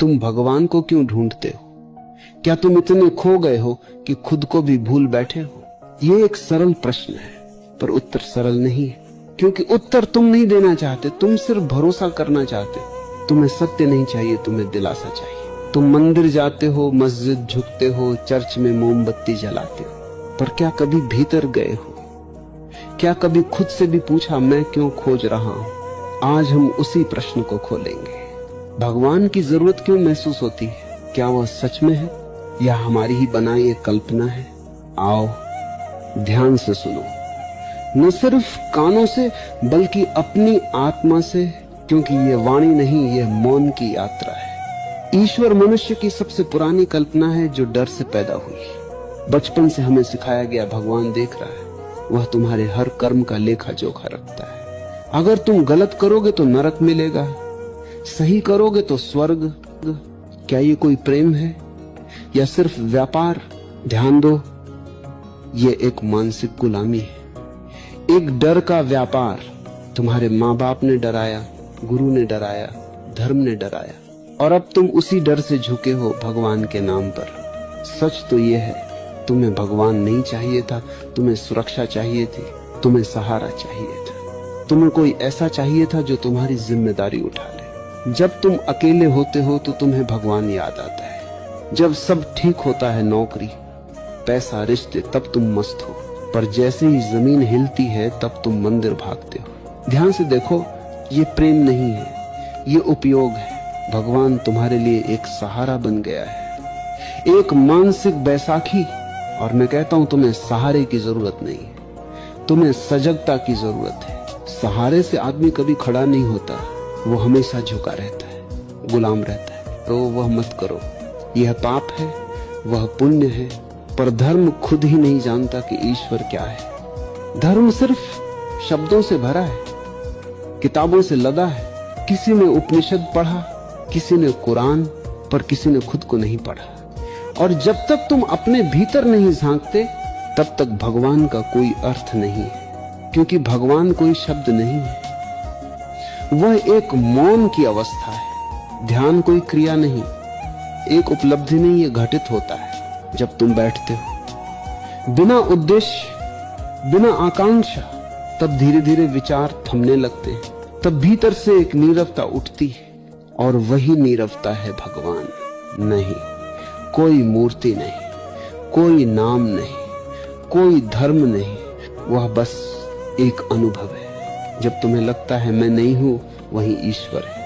तुम भगवान को क्यों ढूंढते हो? क्या तुम इतने खो गए हो कि खुद को भी भूल बैठे हो? ये एक सरल प्रश्न है, पर उत्तर सरल नहीं है, क्योंकि उत्तर तुम नहीं देना चाहते, तुम सिर्फ भरोसा करना चाहते हो। तुम्हें सत्य नहीं चाहिए, तुम्हें दिलासा चाहिए। तुम मंदिर जाते हो, मस्जिद झुकते हो, चर्च में मोमबत्ती जलाते हो, पर क्या कभी भीतर गए हो? क्या कभी खुद से भी पूछा, मैं क्यों खोज रहा हूं? आज हम उसी प्रश्न को खोलेंगे। भगवान की जरूरत क्यों महसूस होती है? क्या वह सच में है या हमारी ही बनाई एक कल्पना है? आओ ध्यान से सुनो, न सिर्फ कानों से बल्कि अपनी आत्मा से, क्योंकि ये वाणी नहीं, ये मौन की यात्रा है। ईश्वर मनुष्य की सबसे पुरानी कल्पना है जो डर से पैदा हुई। बचपन से हमें सिखाया गया भगवान देख रहा है, वह तुम्हारे हर कर्म का लेखा जोखा रखता है। अगर तुम गलत करोगे तो नरक मिलेगा, सही करोगे तो स्वर्ग। क्या ये कोई प्रेम है या सिर्फ व्यापार? ध्यान दो, ये एक मानसिक गुलामी है, एक डर का व्यापार। तुम्हारे माँ बाप ने डराया, गुरु ने डराया, धर्म ने डराया, और अब तुम उसी डर से झुके हो भगवान के नाम पर। सच तो ये है, तुम्हें भगवान नहीं चाहिए था, तुम्हें सुरक्षा चाहिए थी, तुम्हें सहारा चाहिए था, तुम्हें कोई ऐसा चाहिए था जो तुम्हारी जिम्मेदारी उठा ले। जब तुम अकेले होते हो तो तुम्हें भगवान याद आता है। जब सब ठीक होता है, नौकरी, पैसा, रिश्ते, तब तुम मस्त हो, पर जैसे ही जमीन हिलती है तब तुम मंदिर भागते हो। ध्यान से देखो, ये प्रेम नहीं है, ये उपयोग है। भगवान तुम्हारे लिए एक सहारा बन गया है, एक मानसिक बैसाखी। और मैं कहता हूं, तुम्हें सहारे की जरूरत नहीं है, तुम्हें सजगता की जरूरत है। सहारे से आदमी कभी खड़ा नहीं होता, वो हमेशा झुका रहता है, गुलाम रहता है। तो वह मत करो, यह पाप है, वह पुण्य है। पर धर्म खुद ही नहीं जानता कि ईश्वर क्या है। धर्म सिर्फ शब्दों से भरा है, किताबों से लदा है। किसी ने उपनिषद पढ़ा, किसी ने कुरान, पर किसी ने खुद को नहीं पढ़ा। और जब तक तुम अपने भीतर नहीं झांकते, तब तक भगवान का कोई अर्थ नहीं है, क्योंकि भगवान कोई शब्द नहीं है, वह एक मौन की अवस्था है। ध्यान कोई क्रिया नहीं, एक उपलब्धि नहीं, यह घटित होता है जब तुम बैठते हो बिना उद्देश्य, बिना आकांक्षा। तब धीरे धीरे विचार थमने लगते हैं, तब भीतर से एक नीरवता उठती है, और वही नीरवता है भगवान। नहीं, कोई मूर्ति नहीं, कोई नाम नहीं, कोई धर्म नहीं, वह बस एक अनुभव है। जब तुम्हें लगता है मैं नहीं हूं, वही ईश्वर है।